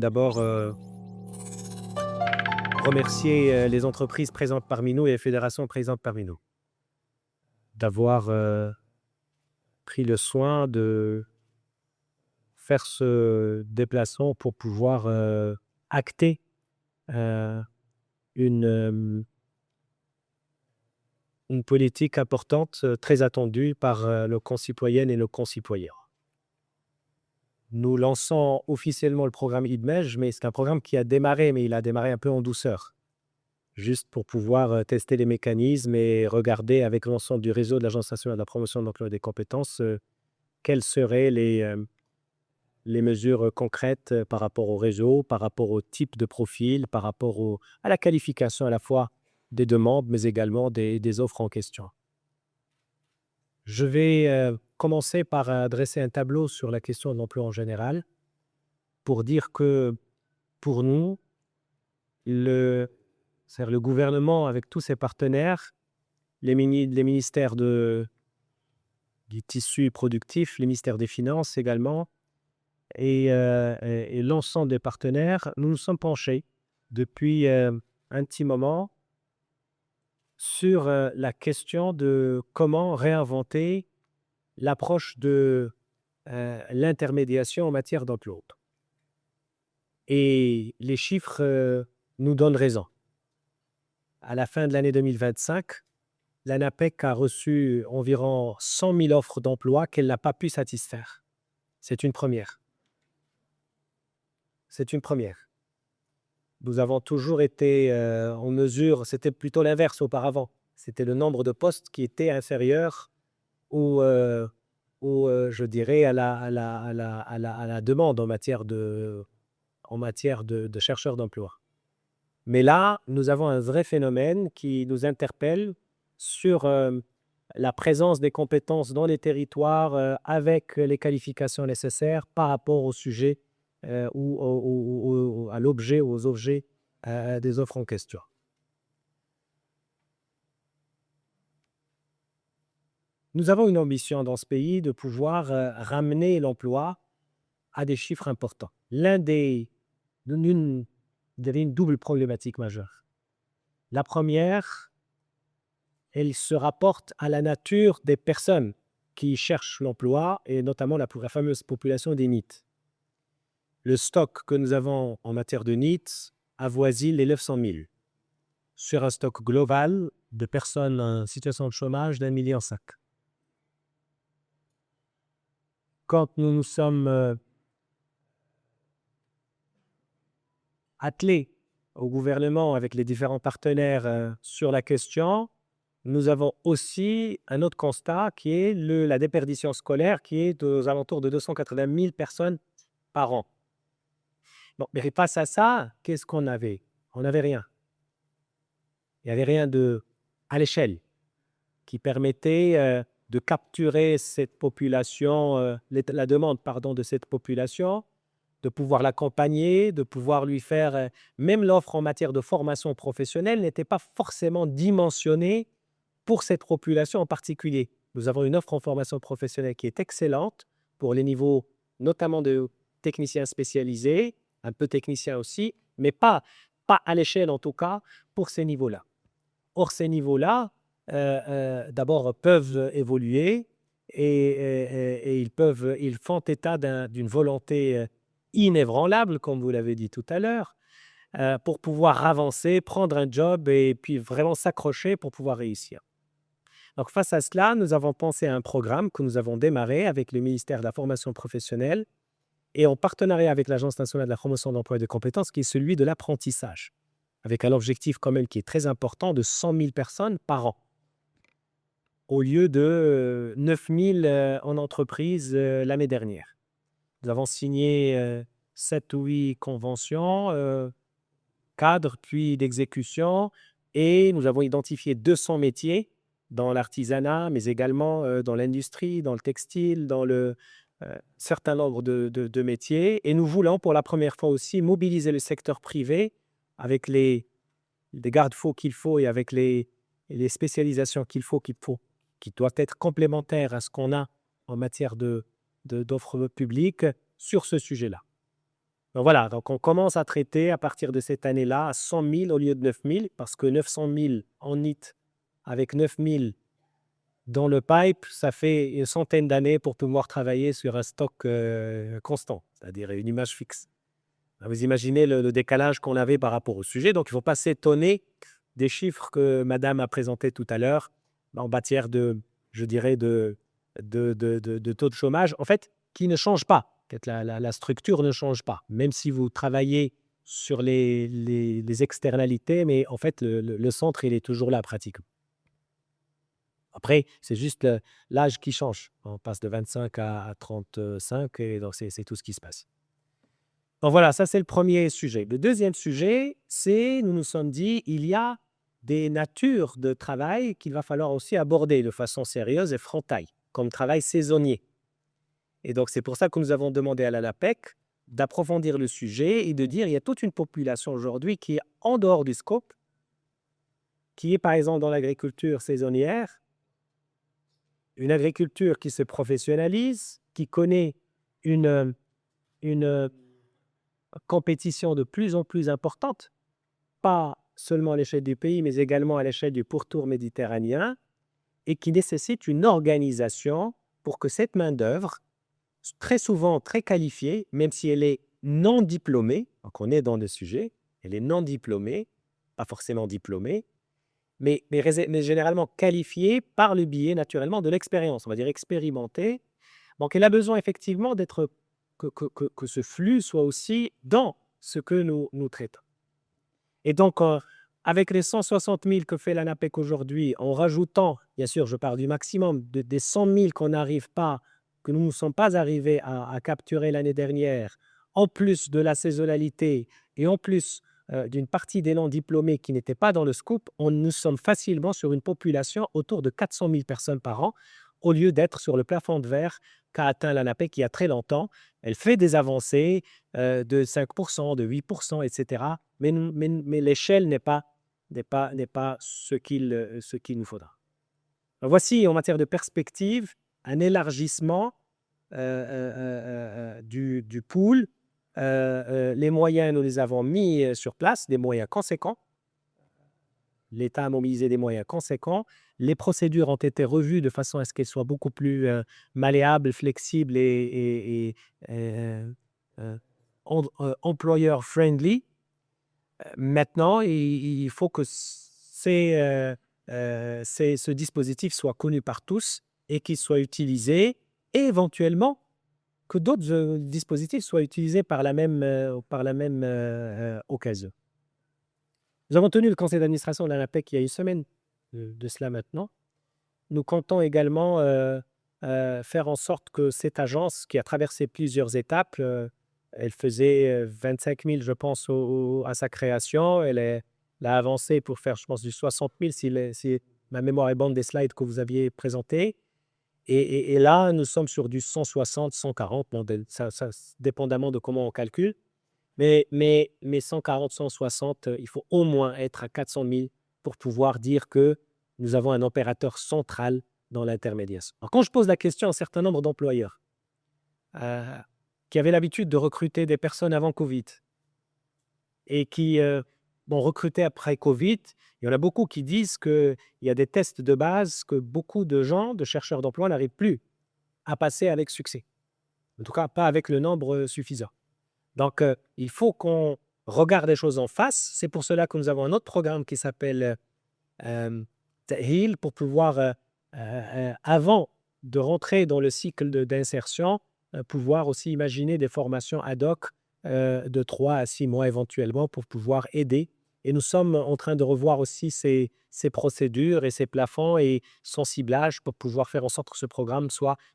d'abord remercier les entreprises présentes parmi nous et les fédérations présentes parmi nous d'avoir pris le soin de faire ce déplacement pour pouvoir acter euh, une, euh, une politique importante, très attendue par nos concitoyennes et nos concitoyens. Nous lançons officiellement le programme IDMEJ, mais c'est un programme qui a démarré, mais il a démarré un peu en douceur, juste pour pouvoir tester les mécanismes et regarder avec l'ensemble du réseau de l'Agence nationale de la promotion de l'emploi et des compétences quelles seraient les mesures concrètes par rapport au réseau, par rapport au type de profil, par rapport à la qualification à la fois des demandes, mais également des offres en question. Je vais commencer par dresser un tableau sur la question de l'emploi en général, pour dire que pour nous, le, c'est-à-dire le gouvernement avec tous ses partenaires, les ministères du tissu productif, les ministères des Finances également, et l'ensemble des partenaires, nous nous sommes penchés depuis un petit moment sur la question de comment réinventer l'approche de l'intermédiation en matière d'emploi. Et les chiffres nous donnent raison. À la fin de l'année 2025, l'ANAPEC a reçu environ 100 000 offres d'emploi qu'elle n'a pas pu satisfaire. C'est une première. C'est une première. Nous avons toujours été en mesure, c'était plutôt l'inverse auparavant. C'était le nombre de postes qui était inférieur je dirais, à la demande en matière de chercheurs d'emploi. Mais là, nous avons un vrai phénomène qui nous interpelle sur la présence des compétences dans les territoires avec les qualifications nécessaires par rapport au sujet ou à l'objet ou aux objets des offres en question. Nous avons une ambition dans ce pays de pouvoir ramener l'emploi à des chiffres importants. Il y avait une double problématique majeure. La première, elle se rapporte à la nature des personnes qui cherchent l'emploi et notamment la fameuse population des NEET. Le stock que nous avons en matière de NEET avoisine les 900 000 sur un stock global de personnes en situation de chômage d'1,5 million. Quand nous nous sommes attelés au gouvernement avec les différents partenaires sur la question, nous avons aussi un autre constat qui est la déperdition scolaire qui est aux alentours de 280 000 personnes par an. Bon, mais face à ça, qu'est-ce qu'on avait? On n'avait rien. Il n'y avait rien à l'échelle qui permettait de capturer cette population, la demande de cette population, de pouvoir l'accompagner, de pouvoir lui faire, même l'offre en matière de formation professionnelle n'était pas forcément dimensionnée pour cette population en particulier. Nous avons une offre en formation professionnelle qui est excellente pour les niveaux, notamment de techniciens spécialisés, un peu techniciens aussi, mais pas à l'échelle en tout cas pour ces niveaux-là. Or, ces niveaux-là, d'abord, peuvent évoluer et ils font état d'une volonté inébranlable, comme vous l'avez dit tout à l'heure, pour pouvoir avancer, prendre un job et puis vraiment s'accrocher pour pouvoir réussir. Donc, face à cela, nous avons pensé à un programme que nous avons démarré avec le ministère de la formation professionnelle et en partenariat avec l'Agence nationale de la promotion de l'emploi et des compétences, qui est celui de l'apprentissage, avec un objectif quand même qui est très important de 100 000 personnes par an, au lieu de 9 000 en entreprise l'année dernière. Nous avons signé 7 ou 8 conventions, cadres, puis d'exécution, et nous avons identifié 200 métiers dans l'artisanat, mais également dans l'industrie, dans le textile, dans certain nombre de métiers. Et nous voulons pour la première fois aussi mobiliser le secteur privé avec les garde-fous qu'il faut et avec les spécialisations qu'il faut, qui doivent être complémentaires à ce qu'on a en matière d'offres publiques sur ce sujet-là. Donc voilà, donc on commence à traiter à partir de cette année-là à 100 000 au lieu de 9 000 parce que 900 000 en NEET avec 9 000 dans le pipe, ça fait une centaine d'années pour pouvoir travailler sur un stock constant, c'est-à-dire une image fixe. Vous imaginez le décalage qu'on avait par rapport au sujet. Donc, il ne faut pas s'étonner des chiffres que madame a présentés tout à l'heure en matière de, je dirais, de taux de chômage, en fait, qui ne change pas. Peut-être la structure ne change pas, même si vous travaillez sur les externalités, mais en fait, le centre, il est toujours là pratiquement. Après, c'est juste l'âge qui change. On passe de 25 à 35 et donc c'est tout ce qui se passe. Donc voilà, ça c'est le premier sujet. Le deuxième sujet, c'est, nous nous sommes dit, il y a des natures de travail qu'il va falloir aussi aborder de façon sérieuse et frontale, comme travail saisonnier. Et donc c'est pour ça que nous avons demandé à l'ANAPEC d'approfondir le sujet et de dire il y a toute une population aujourd'hui qui est en dehors du scope, qui est par exemple dans l'agriculture saisonnière, une agriculture qui se professionnalise, qui connaît une compétition de plus en plus importante, pas seulement à l'échelle du pays, mais également à l'échelle du pourtour méditerranéen, et qui nécessite une organisation pour que cette main-d'œuvre, très souvent très qualifiée, même si elle est non diplômée, donc on est dans le sujet, elle est non diplômée, pas forcément diplômée, mais généralement qualifiée par le biais naturellement de l'expérience, on va dire expérimentée. Donc elle a besoin effectivement d'être, que ce flux soit aussi dans ce que nous traitons. Et donc, avec les 160 000 que fait l'ANAPEC aujourd'hui, en rajoutant, bien sûr, je parle du maximum, des 100 000 qu'on n'arrive pas, que nous ne sommes pas arrivés à capturer l'année dernière, en plus de la saisonnalité et en plus d'une partie des non-diplômés qui n'étaient pas dans le scoop, nous sommes facilement sur une population autour de 400 000 personnes par an, au lieu d'être sur le plafond de verre qu'a atteint l'ANAPEC il y a très longtemps. Elle fait des avancées de 5%, de 8%, etc. Mais l'échelle n'est pas ce qu'il nous faudra. Voici, en matière de perspective, un élargissement du pool. Les moyens, nous les avons mis sur place, des moyens conséquents. L'État a mobilisé des moyens conséquents. Les procédures ont été revues de façon à ce qu'elles soient beaucoup plus malléables, flexibles et employer-friendly. Maintenant, il faut que ce dispositif soit connu par tous et qu'il soit utilisé, et éventuellement que d'autres dispositifs soient utilisés par la même occasion. Nous avons tenu le conseil d'administration de l'ANAPEC il y a une semaine de cela maintenant. Nous comptons également faire en sorte que cette agence, qui a traversé plusieurs étapes, elle faisait 25 000, je pense, à sa création. Elle a avancé pour faire, je pense, du 60 000, si ma mémoire est bonne, des slides que vous aviez présentés. Et là, nous sommes sur du 160, 140, bon, ça, dépendamment de comment on calcule. Mais 140, 160, il faut au moins être à 400 000 pour pouvoir dire que nous avons un opérateur central dans l'intermédiation. Alors, quand je pose la question à un certain nombre d'employeurs qui avaient l'habitude de recruter des personnes avant Covid et qui recruté après Covid, il y en a beaucoup qui disent qu'il y a des tests de base que beaucoup de gens, de chercheurs d'emploi, n'arrivent plus à passer avec succès. En tout cas, pas avec le nombre suffisant. Donc, il faut qu'on regarde les choses en face. C'est pour cela que nous avons un autre programme qui s'appelle Ta'hil, pour pouvoir, avant de rentrer dans le cycle d'insertion, pouvoir aussi imaginer des formations ad hoc de 3 à 6 mois éventuellement pour pouvoir aider. Et nous sommes en train de revoir aussi ces procédures et ces plafonds et son ciblage pour pouvoir faire en sorte que ce programme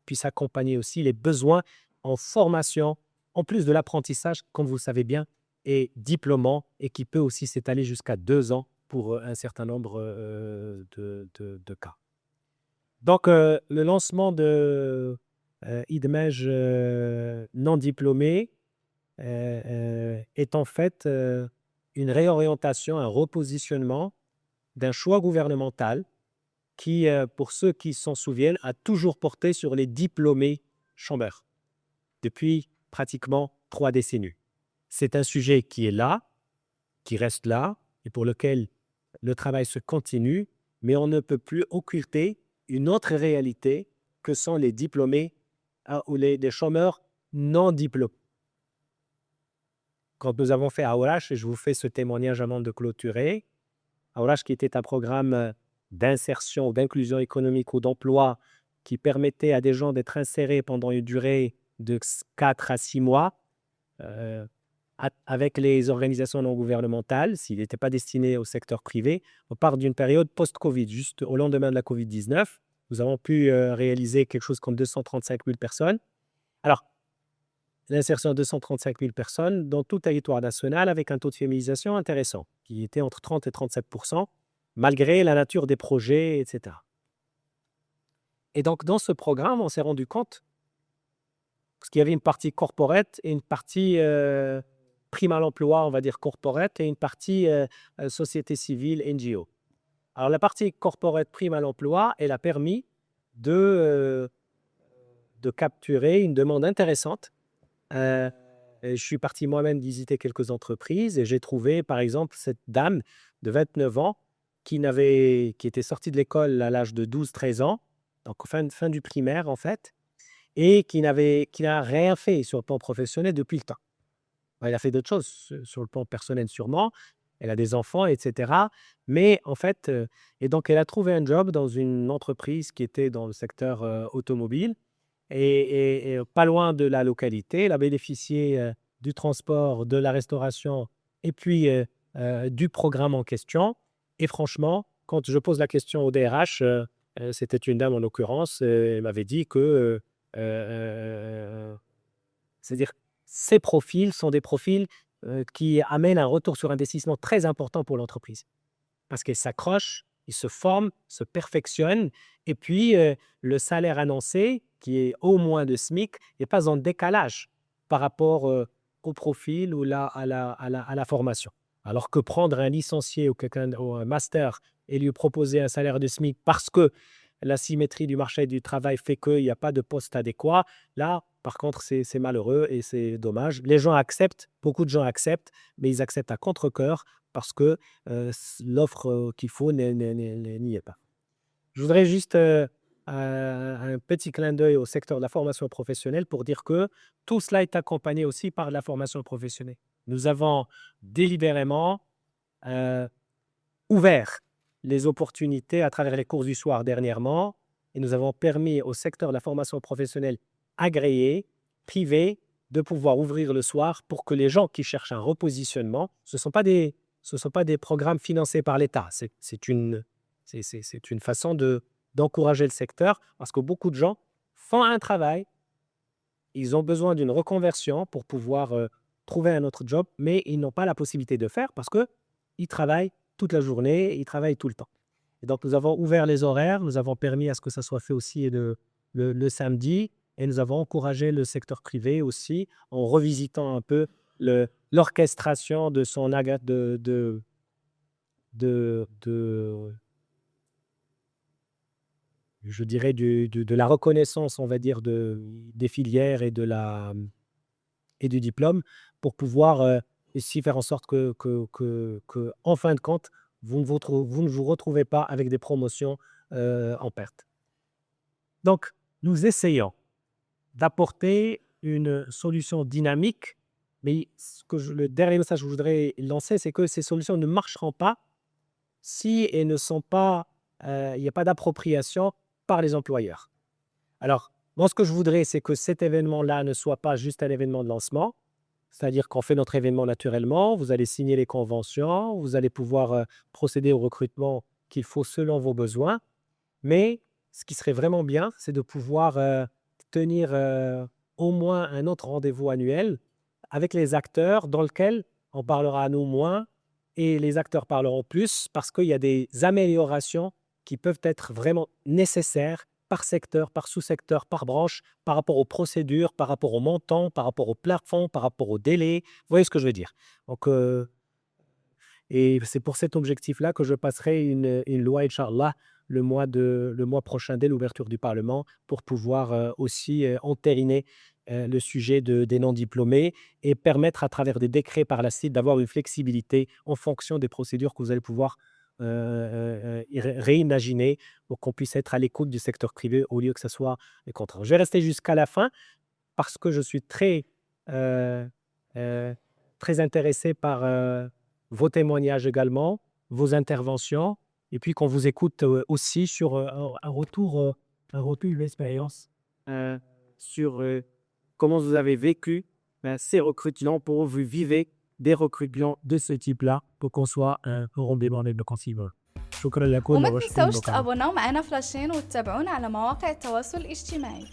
puisse accompagner aussi les besoins en formation, en plus de l'apprentissage, comme vous le savez bien, est diplômant et qui peut aussi s'étaler jusqu'à 2 ans pour un certain nombre de cas. Donc, le lancement de IDMEJ non diplômé est en fait une réorientation, un repositionnement d'un choix gouvernemental qui, pour ceux qui s'en souviennent, a toujours porté sur les diplômés chômeurs depuis pratiquement 3 décennies. C'est un sujet qui est là, qui reste là et pour lequel le travail se continue, mais on ne peut plus occulter une autre réalité que sont les diplômés ou les chômeurs non diplômés. Quand nous avons fait Aourache, et je vous fais ce témoignage avant de clôturer, Aourache qui était un programme d'insertion, d'inclusion économique ou d'emploi qui permettait à des gens d'être insérés pendant une durée de 4 à 6 mois avec les organisations non gouvernementales, s'il n'était pas destiné au secteur privé. On part d'une période post-Covid, juste au lendemain de la Covid-19. Nous avons pu réaliser quelque chose comme 235 000 personnes. Alors, l'insertion de 235 000 personnes dans tout territoire national avec un taux de féminisation intéressant, qui était entre 30 et 37 malgré la nature des projets, etc. Et donc, dans ce programme, on s'est rendu compte qu'il y avait une partie corporate et une partie prime à l'emploi, on va dire corporate, et une partie société civile, NGO. Alors, la partie corporate prime à l'emploi, elle a permis de capturer une demande intéressante. Je suis parti moi-même visiter quelques entreprises et j'ai trouvé, par exemple, cette dame de 29 ans qui était sortie de l'école à l'âge de 12-13 ans, donc fin du primaire en fait, et qui n'a rien fait sur le plan professionnel depuis le temps. Elle a fait d'autres choses sur le plan personnel sûrement, elle a des enfants, etc. Mais en fait, et donc elle a trouvé un job dans une entreprise qui était dans le secteur automobile et pas loin de la localité. Elle a bénéficié du transport, de la restauration et puis du programme en question. Et franchement, quand je pose la question au DRH, c'était une dame en l'occurrence, elle m'avait dit que c'est-à-dire ces profils sont des profils qui amènent un retour sur investissement très important pour l'entreprise. Parce qu'ils s'accrochent, ils se forment, se perfectionnent et puis le salaire annoncé, qui est au moins de SMIC, n'est pas en décalage par rapport au profil ou à la formation. Alors que prendre un licencié ou un master et lui proposer un salaire de SMIC parce que la symétrie du marché du travail fait qu'il n'y a pas de poste adéquat, là, par contre, c'est malheureux et c'est dommage. Les gens acceptent, beaucoup de gens acceptent, mais ils acceptent à contre-cœur parce que l'offre qu'il faut n'y est pas. Je voudrais juste un petit clin d'œil au secteur de la formation professionnelle pour dire que tout cela est accompagné aussi par la formation professionnelle. Nous avons délibérément euh, ouvert les opportunités à travers les cours du soir dernièrement et nous avons permis au secteur de la formation professionnelle agréé, privé, de pouvoir ouvrir le soir pour que les gens qui cherchent un repositionnement, ce ne sont pas des programmes financés par l'État. C'est une façon d'encourager le secteur parce que beaucoup de gens font un travail, ils ont besoin d'une reconversion pour pouvoir trouver un autre job, mais ils n'ont pas la possibilité de faire parce qu'ils travaillent toute la journée, ils travaillent tout le temps. Et donc, nous avons ouvert les horaires, nous avons permis à ce que ça soit fait aussi le samedi et nous avons encouragé le secteur privé aussi en revisitant un peu l'orchestration de son je dirais de la reconnaissance, on va dire, des filières et du diplôme pour pouvoir ici faire en sorte en fin de compte, vous ne vous retrouvez pas avec des promotions en perte. Donc, nous essayons d'apporter une solution dynamique, mais le dernier message que je voudrais lancer, c'est que ces solutions ne marcheront pas si elles ne sont pas, il n'y a pas d'appropriation par les employeurs. Alors, moi, ce que je voudrais, c'est que cet événement-là ne soit pas juste un événement de lancement, c'est-à-dire qu'on fait notre événement naturellement, vous allez signer les conventions, vous allez pouvoir procéder au recrutement qu'il faut selon vos besoins. Mais ce qui serait vraiment bien, c'est de pouvoir tenir au moins un autre rendez-vous annuel avec les acteurs dans lequel on parlera à nous moins et les acteurs parleront plus parce qu'il y a des améliorations qui peuvent être vraiment nécessaires par secteur, par sous-secteur, par branche, par rapport aux procédures, par rapport au montant, par rapport au plafond, par rapport au délai. Vous voyez ce que je veux dire? Donc, et c'est pour cet objectif-là que je passerai une loi, Inch'Allah, le mois prochain, dès l'ouverture du Parlement, pour pouvoir aussi entériner le sujet des non-diplômés et permettre à travers des décrets par la suite d'avoir une flexibilité en fonction des procédures que vous allez pouvoir réimaginer pour qu'on puisse être à l'écoute du secteur privé au lieu que ce soit les contrats. Je vais rester jusqu'à la fin parce que je suis euh, euh, très intéressé par vos témoignages également, vos interventions, et puis qu'on vous écoute aussi sur un retour d'expérience euh, sur comment vous avez vécu ces recrutements, pour vous vivez des recrutements de ce type-là pour qu'on soit un rendez-vous avec le consumer. شكرا لكم وما وبشكر تنسوش المكالمة. تابوناو معنا فلاشين وتتابعونا على مواقع التواصل الاجتماعي.